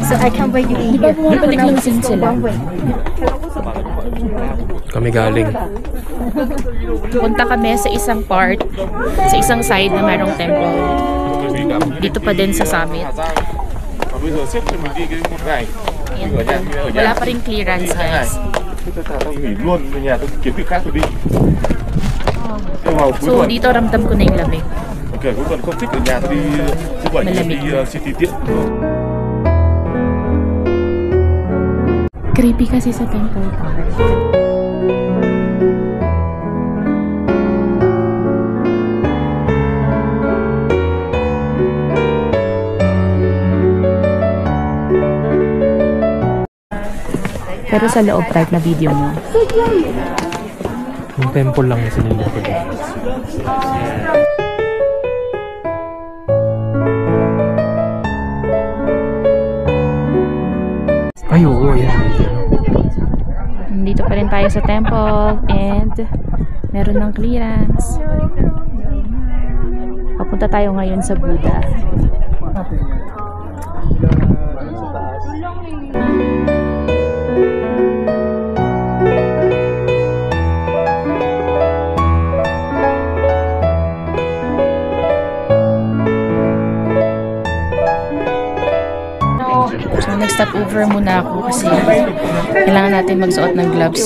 So I can't wait you in here. Balik lang sin sila. Kami galing. Punta kami sa isang part, sa isang side na mayroong temple. Dito pa din sa summit. Ayan. Wala pa rin clearance, guys. So dito ramdam ko na yung lamig. Malamig. Creepy kasi sa temple park. Pero sa loob type na video mo. Yung temple lang yung sinila ko dito. Ay, oo, yan. Dito pa rin tayo sa temple and meron ng clearance. Papunta tayo ngayon sa Buddha. So, nag-stop over muna ako kasi kailangan natin magsuot ng gloves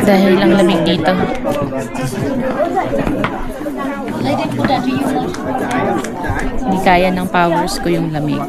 dahil ang lamig dito. Hindi kaya ng powers ko yung lamig.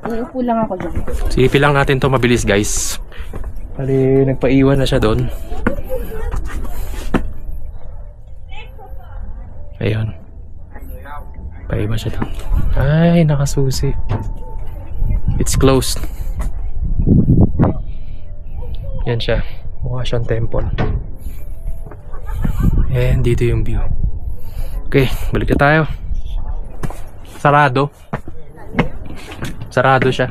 Uupo lang ako dyan. Silipin lang natin to mabilis, guys. Bali, nagpaiwan na siya doon. Ayun. Paiwan siya doon. Ay, nakasusi. It's closed. Yan siya. Mukha siyang temple. And dito yung view. Okay, balik na tayo. Sarado. Sarado siya.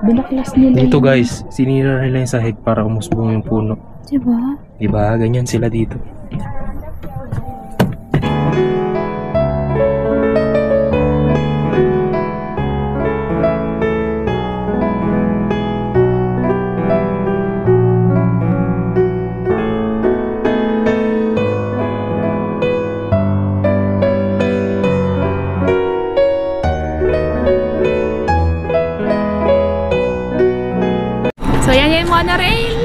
Binaklas nila Dito yun. guys, sinira nila yung sahig para umusbong yung puno. Diba? Diba? Ganyan sila dito. So yan yung monorail.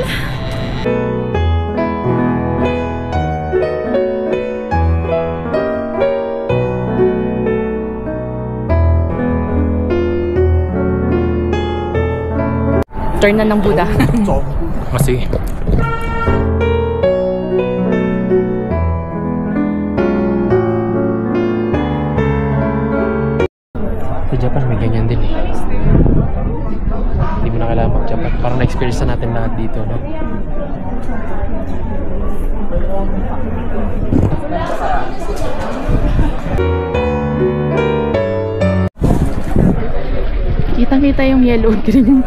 Turn na ng Buddha. Kasi sa Japan may ganyan din eh. Hindi mo na kailangan mag-Japan. Parang na-experience na natin lahat dito, no? Kitang-kita yung yellow green.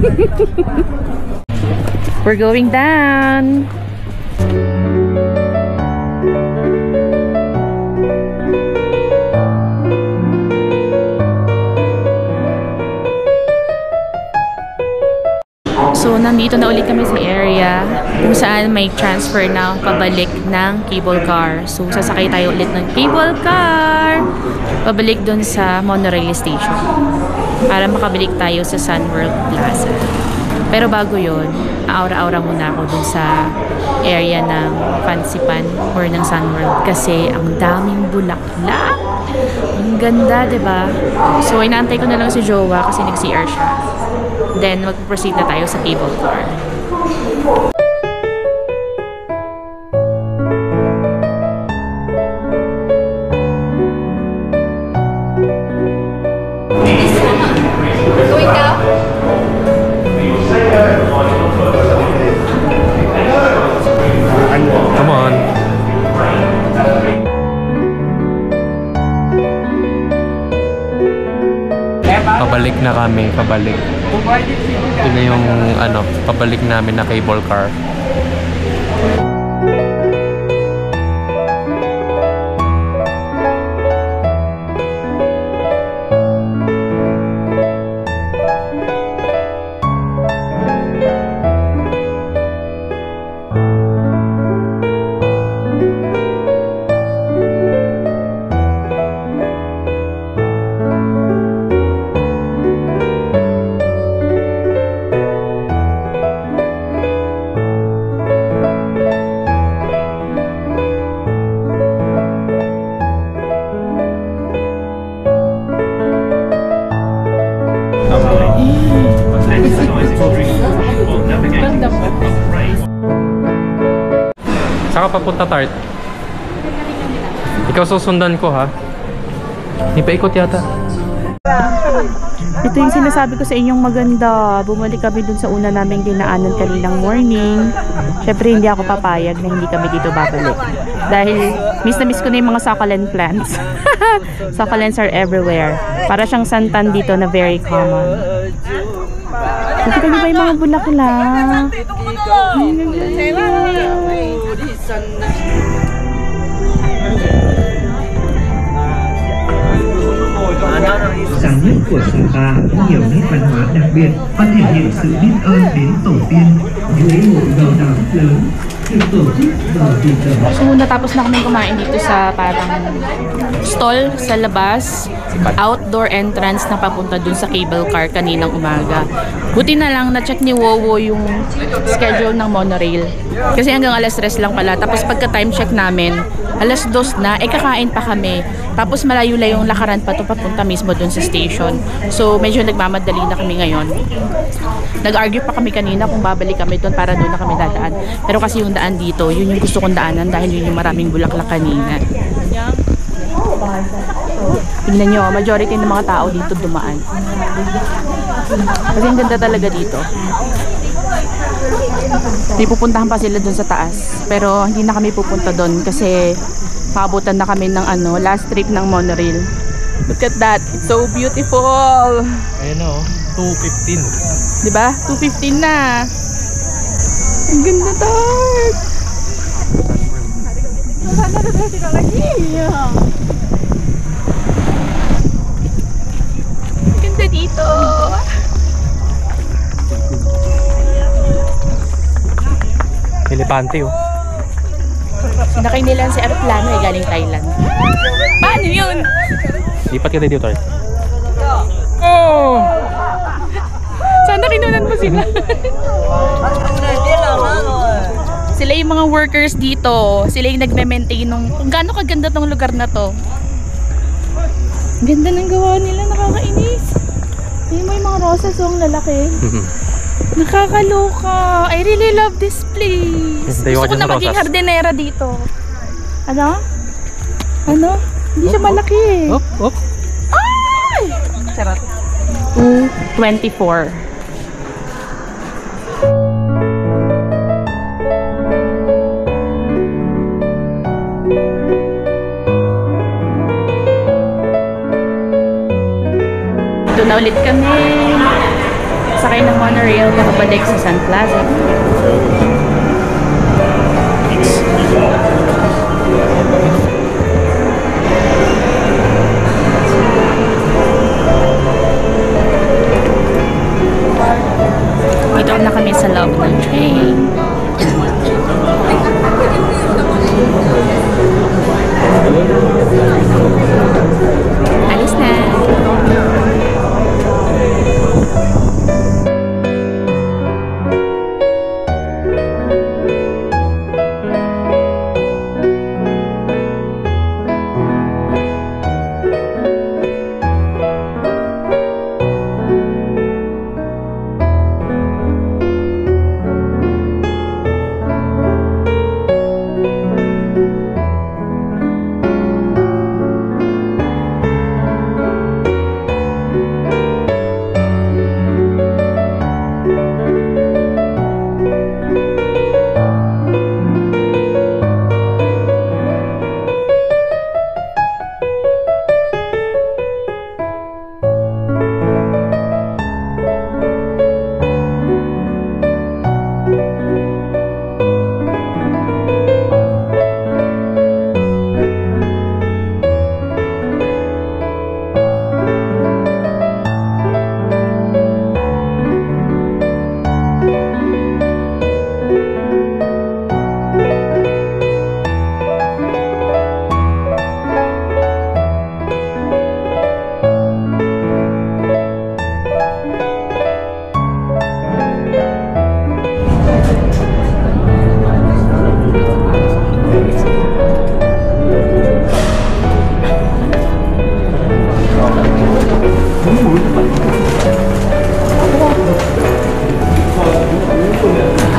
We're going down. So, nandito na ulit kami sa area kung saan may transfer na pabalik ng cable car. So, sasakay tayo ulit ng cable car pabalik dun sa monorail station para makabalik tayo sa Sunworld Plaza. Pero bago yun, aura-aura muna ako dun sa area ng Fansipan or ng Sunworld kasi ang daming bulaklak. Ang ganda, diba? So, inaantay ko na lang si Jowa kasi nag-CR siya. Then, mag-proceed na tayo sa cable car. Going down? Come on. Pabalik na kami, pabalik. Ito na yung pabalik namin na cable car. Saan ka papunta, Tart? Ikaw susundan ko, ha? Hindi pa ikot yata. Ito yung sinasabi ko sa inyong maganda. Bumalik kami dun sa una naming dinaanan kaninang morning. Syempre hindi ako papayag na hindi kami dito babalik. Dahil miss na miss ko na yung mga succulent plants. Succulents are everywhere. Para siyang santan dito na very common. Nakita niyo ba yung mga bulaklak? Sáng nhất của chúng ta nhiều nét văn hóa đặc biệt và thể hiện sự biết ơn đến tổ tiên. Lễ hội gầu đào rất lớn được tổ chức vào dịp đầu. So, natapos na kami kumain dito sa parang stall sa labas. Outdoor entrance na papunta dun sa cable car kaninang umaga. Buti na lang na-check ni Wowo yung schedule ng monorail. Kasi hanggang alas 3 lang pala. Tapos pagka time check namin, alas 2 na, kakain pa kami. Tapos malayo-layo yung lakaran pa to papunta mismo dun sa station. So, medyo nagmamadali na kami ngayon. Nag-argue pa kami kanina kung babalik kami dun para doon na kami dadaan. Pero kasi yung daan dito, yun yung gusto kong daanan dahil yun yung maraming bulaklak kanina. Tingnan nyo, majority ng mga tao dito dumaan. Kasi ang ganda talaga dito. May pupuntahan pa sila dun sa taas. Pero hindi na kami pupunta dun kasi paabutan na kami ng last trip ng monorail. Look at that, it's so beautiful. Ayun o, 2:15. Diba? 2:15 na. Ang ganda, Tart. Ang ganda dito. Elepante oh. Sinakay nila si aeroplano galing Thailand. Paano yun? Lipat ka tayo dito, Tart. Oh! Sana kinunan mo sila. Sila yung mga workers dito. Sila yung nagme-maintain nung kung gaano kaganda tong lugar na to. Ganda ng gawa nila, nakakainis. Tingnan mo yung mga roses, ang lalaki. Nakakaloka. I really love this place. Tayo Gusto ko ka dyan na sa maging rosas. hardinera dito. Ano? Ano? Hindi siya malaki eh. Op, op. Ay! Charot. 2:24. Ito na ulit kami. Sakay ng monorail nakabalik sa Sun Plaza. Dito na kami Alis na.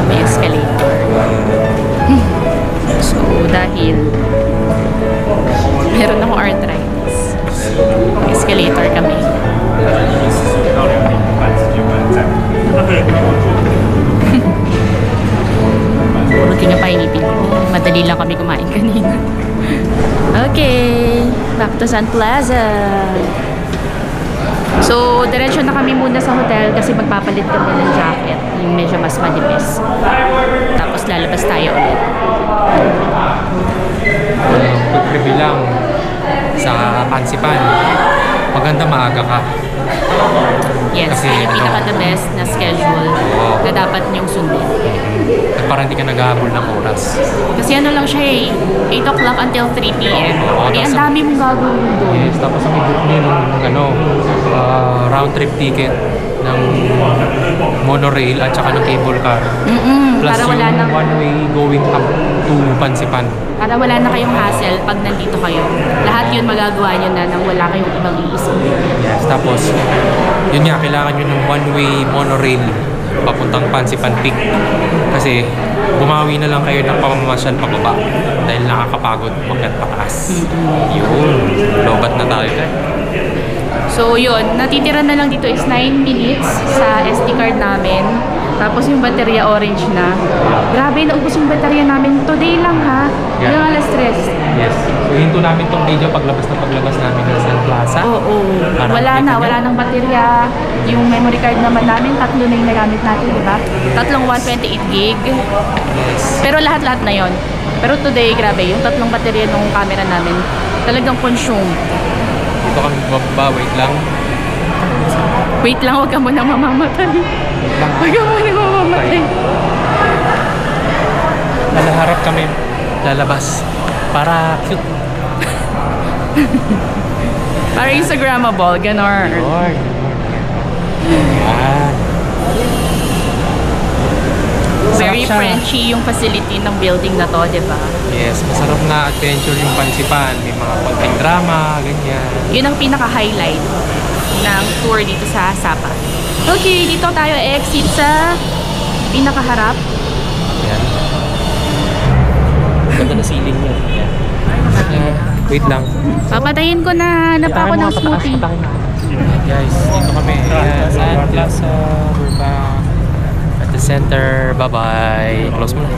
May escalator. So, dahil meron akong arthritis, escalator kami. Buti nga pa inipin ko. Madali lang kami kumain kanina. Okay, back to Sun Plaza. So, diretso na kami muna sa hotel kasi magpapalit kami ng jacket. Yung medyo mas manipis. Tapos lalabas tayo ulit. Quick review lang sa Pansipan. Maganda maaga ka. Yes, Kasi, yung pinaka-the best na schedule na dapat niyong sundin. At parang hindi ka naghahabol ng oras. Kasi ano lang siya eh, 8 o'clock until 3 p.m. Eh, ang dami mong gagawin doon. Yes, tapos ang i-book niyo ng round trip ticket ng monorail at saka ng cable car. Plus Para wala yung nang, one-way going up to Pansipan. para wala na kayong hassle pag nandito kayo. Lahat yun magagawa nyo na nang wala kayong ibang iisip. Yes, tapos yun nga, kailangan nyo ng one-way monorail papuntang Pansipan Peak. Kasi bumawi na lang kayo ng pamamasyal pababa dahil nakakapagod umakyat pataas. Yun, lobat na tayo. So yun, natitira na lang dito is 9 minutes sa SD card namin. Tapos yung baterya orange na. Grabe, naubos yung baterya namin. Today lang ha. Yeah. Yung alas 3. Yes. So hinto namin tong video paglabas namin ng Sun Plaza. Oo. Para Wala makita na, nyo. wala nang baterya. Yung memory card naman namin, 3 na yung nagamit natin, di ba? Tatlong 128 gig. Yes. Pero lahat-lahat na yon. Pero today, grabe, yung tatlong baterya ng camera namin, talagang consume. Dito kami bababa, wait lang. Wait lang, huwag ka muna mamamatay. Huwag ka muna mamamatay. Nalaharap kami lalabas para cute. Para Instagrammable, ganon. Lord. Yan. Very Sarap siya. Frenchy yung facility ng building na to, di ba? Yes, masarap na adventure yung Pansipan. May mga konting drama, ganyan. Yun ang pinaka-highlight ng tour dito sa Sapa. Okay, dito tayo exit sa pinakaharap. Yan. Ganda na ceiling niya. Yan. Wait lang. Papatayin ko na pa ako ng smoothie. Guys, dito kami. Ayan, Sun Plaza. We're back at the center. Bye-bye. Close mo na.